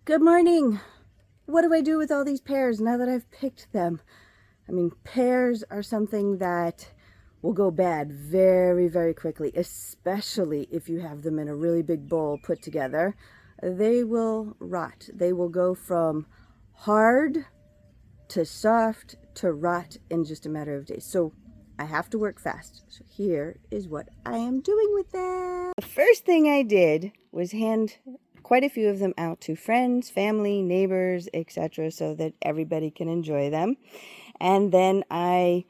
Good morning. What do I do with all these pears now that I've picked them? I mean, pears are something that will go bad very, very quickly, especially if you have them in a really big bowl put together. They will rot. They will go from hard to soft to rot in just a matter of days. So I have to work fast. So here is what I am doing with them. The first thing I did was hand quite a few of them out to friends, family, neighbors, etc., so that everybody can enjoy them. And then I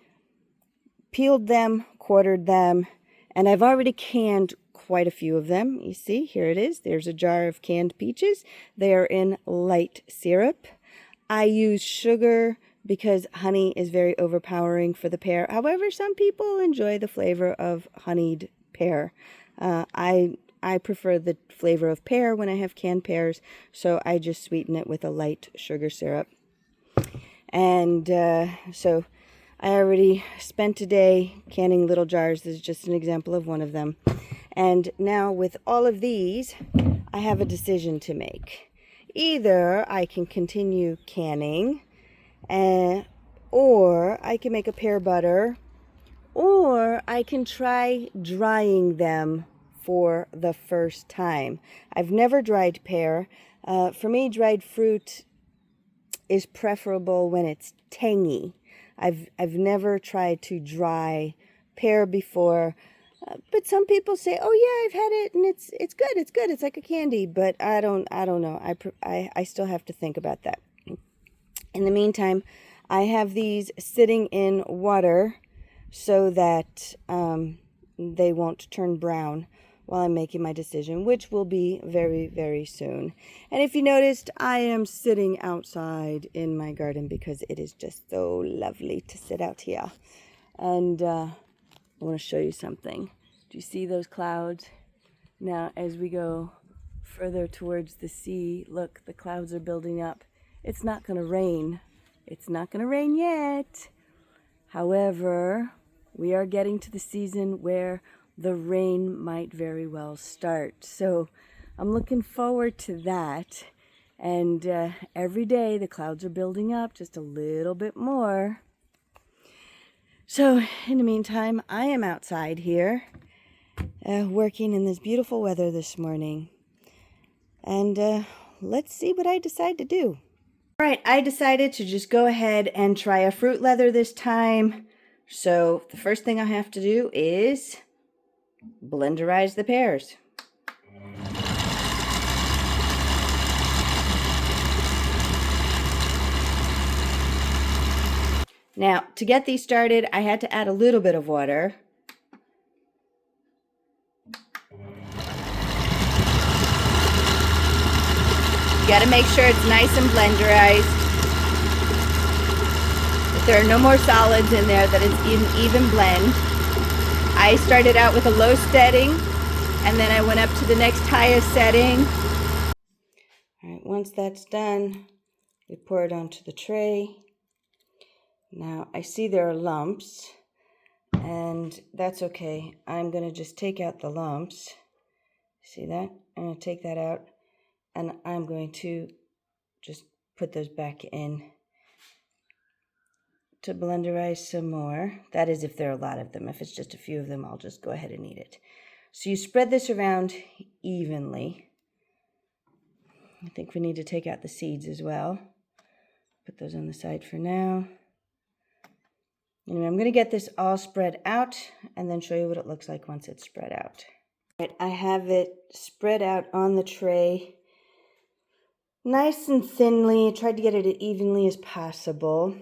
peeled them, quartered them, and I've already canned quite a few of them. You see, here it is. There's a jar of canned peaches. They are in light syrup. I use sugar because honey is very overpowering for the pear. However, some people enjoy the flavor of honeyed pear. I prefer the flavor of pear when I have canned pears, so I just sweeten it with a light sugar syrup. And so I already spent a day canning little jars. This is just an example of one of them. And now with all of these, I have a decision to make. Either I can continue canning, or I can make a pear butter, or I can try drying them for the first time. I've never dried pear. For me, dried fruit is preferable when it's tangy. I've never tried to dry pear before, but some people say, "Oh yeah, I've had it and it's good. It's good. It's like a candy." But I don't know. I still have to think about that. In the meantime, I have these sitting in water so that they won't turn brown while I'm making my decision, which will be very, very soon. And if you noticed, I am sitting outside in my garden because it is just so lovely to sit out here. And I want to show you something. Do you see those clouds? Now, as we go further towards the sea, look, the clouds are building up. It's not going to rain. It's not going to rain yet. However, we are getting to the season where the rain might very well start. So I'm looking forward to that. And every day the clouds are building up just a little bit more. So in the meantime, I am outside here working in this beautiful weather this morning. And let's see what I decide to do. All right, I decided to just go ahead and try a fruit leather this time. So the first thing I have to do is blenderize the pears. Now, to get these started, I had to add a little bit of water. You got to make sure it's nice and blenderized. If there are no more solids in there, that it's an even blend. I started out with a low setting, and then I went up to the next highest setting. All right, once that's done, we pour it onto the tray. Now, I see there are lumps, and that's okay. I'm going to just take out the lumps. See that? I'm going to take that out, and I'm going to just put those back in to blenderize some more. That is if there are a lot of them. If it's just a few of them, I'll just go ahead and eat it. So you spread this around evenly. I think we need to take out the seeds as well. Put those on the side for now. Anyway, I'm going to get this all spread out and then show you what it looks like once it's spread out. All right, I have it spread out on the tray, nice and thinly. I tried to get it as evenly as possible.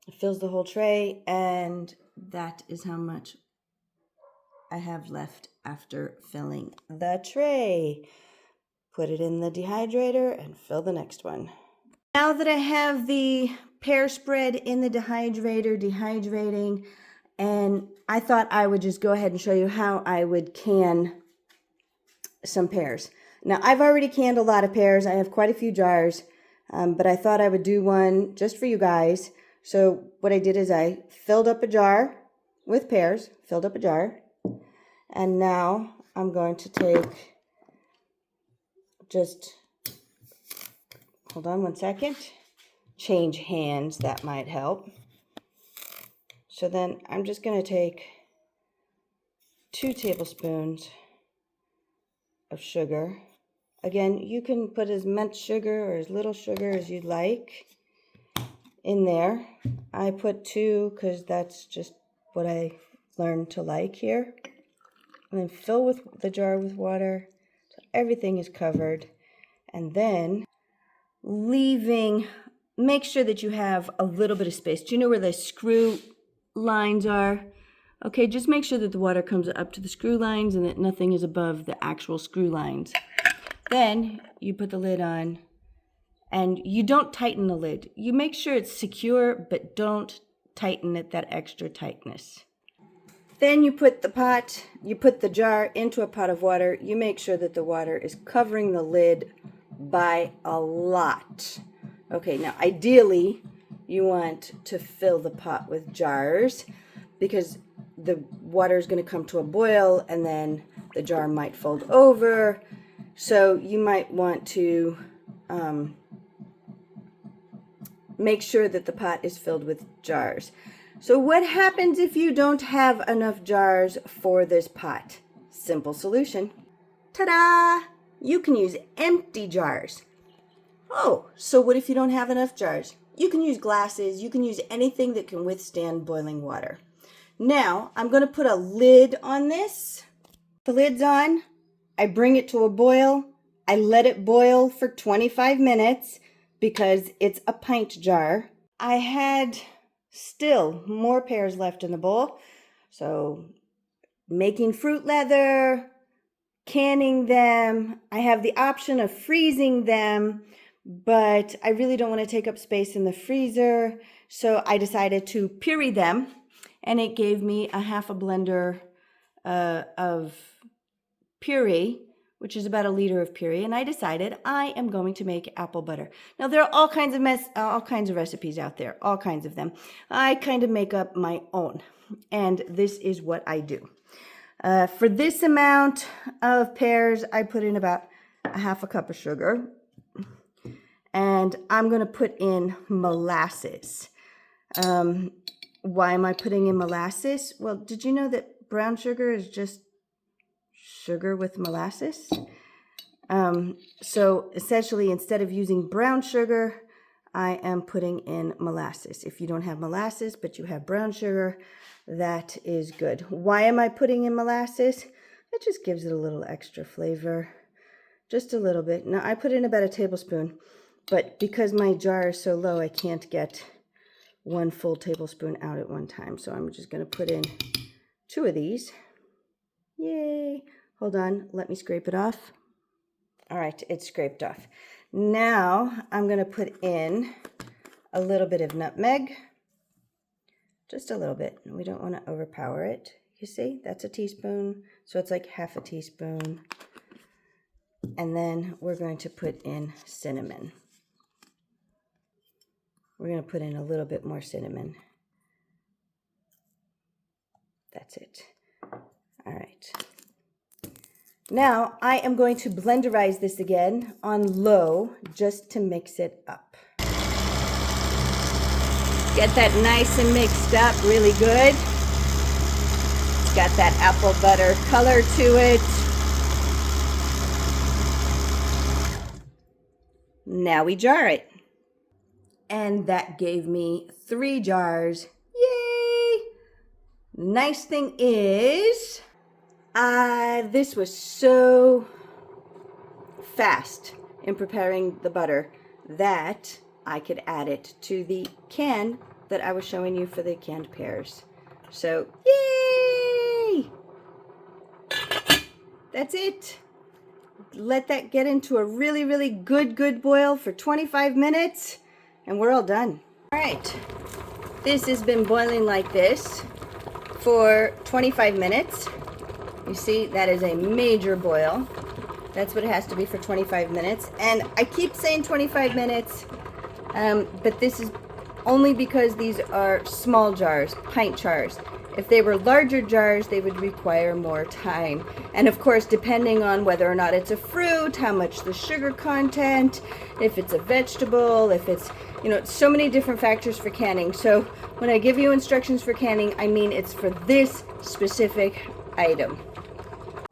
It fills the whole tray, and that is how much I have left after filling the tray. Put it in the dehydrator and fill the next one. Now that I have the pear spread in the dehydrator dehydrating, and I thought I would just go ahead and show you how I would can some pears. Now, I've already canned a lot of pears. I have quite a few jars, but I thought I would do one just for you guys. So what I did is I filled up a jar with pears, filled up a jar, and now I'm going to take just, hold on one second, change hands, that might help. So then I'm just going to take 2 tablespoons of sugar. Again, you can put as much sugar or as little sugar as you'd like in there. I put 2 because that's just what I learned to like here. And then fill with the jar with water so everything is covered. And then make sure that you have a little bit of space. Do you know where the screw lines are? Okay, just make sure that the water comes up to the screw lines and that nothing is above the actual screw lines. Then you put the lid on, and you don't tighten the lid. You make sure it's secure, but don't tighten it that extra tightness. Then you put the jar into a pot of water. You make sure that the water is covering the lid by a lot. Okay, now ideally you want to fill the pot with jars because the water is going to come to a boil and then the jar might fold over. So you might want to make sure that the pot is filled with jars. So what happens if you don't have enough jars for this pot? Simple solution. Ta-da! You can use empty jars. Oh, so what if you don't have enough jars? You can use glasses. You can use anything that can withstand boiling water. Now, I'm going to put a lid on this. The lid's on. I bring it to a boil. I let it boil for 25 minutes because it's a pint jar. I had still more pears left in the bowl. So making fruit leather, canning them. I have the option of freezing them, but I really don't want to take up space in the freezer. So I decided to puree them, and it gave me a half a blender of puree, which is about 1 liter of puree, and I decided I am going to make apple butter. Now there are all kinds of recipes out there, all kinds of them. I kind of make up my own, and this is what I do. For this amount of pears, I put in about a half a cup of sugar, and I'm going to put in molasses. Why am I putting in molasses? Well, did you know that brown sugar is just sugar with molasses? So essentially, instead of using brown sugar, I am putting in molasses. If you don't have molasses, but you have brown sugar, that is good. Why am I putting in molasses? It just gives it a little extra flavor, just a little bit. Now, I put in about 1 tablespoon, but because my jar is so low, I can't get 1 full tablespoon out at one time. So I'm just going to put in 2 of these. Yay! Hold on, let me scrape it off. All right, it's scraped off. Now I'm going to put in a little bit of nutmeg, just a little bit. We don't want to overpower it. You see, that's a teaspoon, so it's like half a teaspoon. And then we're going to put in cinnamon. We're going to put in a little bit more cinnamon. That's it. All right. Now I am going to blenderize this again on low just to mix it up. Get that nice and mixed up, really good. It's got that apple butter color to it. Now we jar it. And that gave me 3 jars. Yay! Nice thing is, this was so fast in preparing the butter that I could add it to the can that I was showing you for the canned pears. So, yay! That's it. Let that get into a really, really good boil for 25 minutes, and we're all done. All right, this has been boiling like this for 25 minutes. You see, that is a major boil. That's what it has to be for 25 minutes. And I keep saying 25 minutes, but this is only because these are small jars, pint jars. If they were larger jars, they would require more time. And of course, depending on whether or not it's a fruit, how much the sugar content, if it's a vegetable, if it's, you know, so many different factors for canning. So when I give you instructions for canning, I mean it's for this specific item.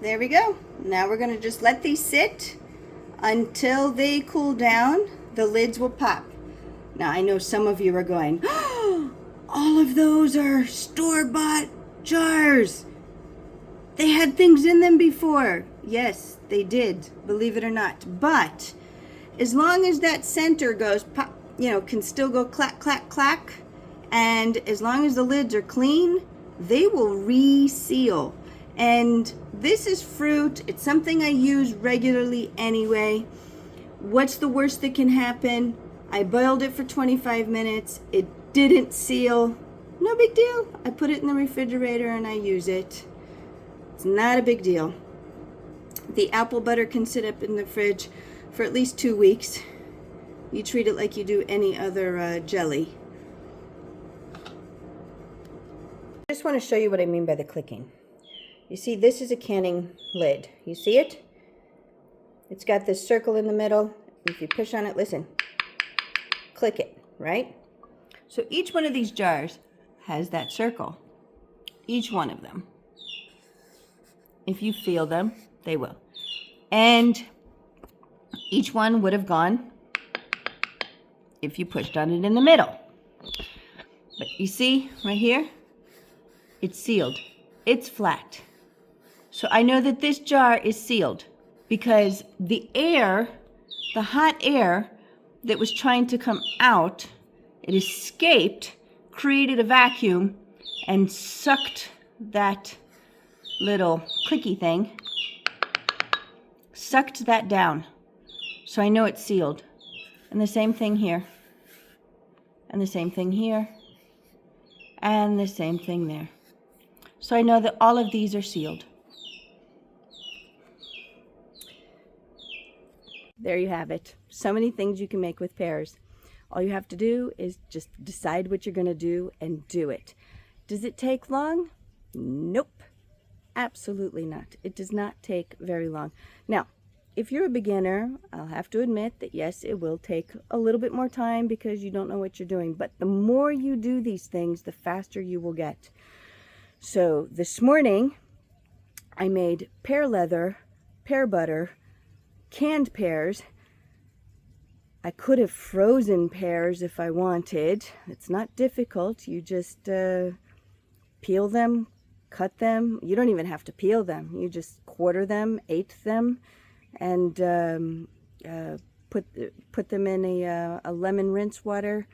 There we go. Now we're going to just let these sit until they cool down. The lids will pop. Now I know some of you are going, oh, all of those are store-bought jars. They had things in them before. Yes, they did, believe it or not. But as long as that center goes pop, you know, can still go clack, clack, clack, and as long as the lids are clean, they will reseal. And this is fruit. It's something I use regularly anyway. What's the worst that can happen? I boiled it for 25 minutes. It didn't seal. No big deal. I put it in the refrigerator and I use it. It's not a big deal. The apple butter can sit up in the fridge for at least 2 weeks. You treat it like you do any other jelly. I just want to show you what I mean by the clicking. You see, this is a canning lid. You see it? It's got this circle in the middle. If you push on it, listen, click it, right? So each one of these jars has that circle. Each one of them. If you feel them, they will. And each one would have gone if you pushed on it in the middle. But you see, right here, it's sealed. It's flat. So I know that this jar is sealed because the air, the hot air that was trying to come out, it escaped, created a vacuum, and sucked that little clicky thing, sucked that down. So I know it's sealed. And the same thing here. And the same thing here. And the same thing there. So I know that all of these are sealed. There you have it. So many things you can make with pears. All you have to do is just decide what you're going to do and do it. Does it take long? Nope. Absolutely not. It does not take very long. Now, if you're a beginner, I'll have to admit that yes, it will take a little bit more time because you don't know what you're doing. But the more you do these things, the faster you will get. So this morning, I made pear leather, pear butter, canned pears. I could have frozen pears if I wanted. It's not difficult. You just peel them, cut them. You don't even have to peel them. You just quarter them, eighth them, and put them in a lemon rinse water.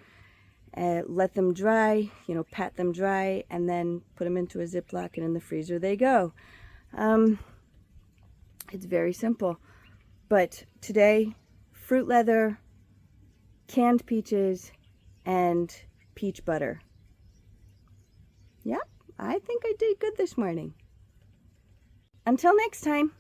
Let them dry, you know, pat them dry, and then put them into a Ziploc, and in the freezer they go. It's very simple. But today, fruit leather, canned peaches, and peach butter. Yep, I think I did good this morning. Until next time.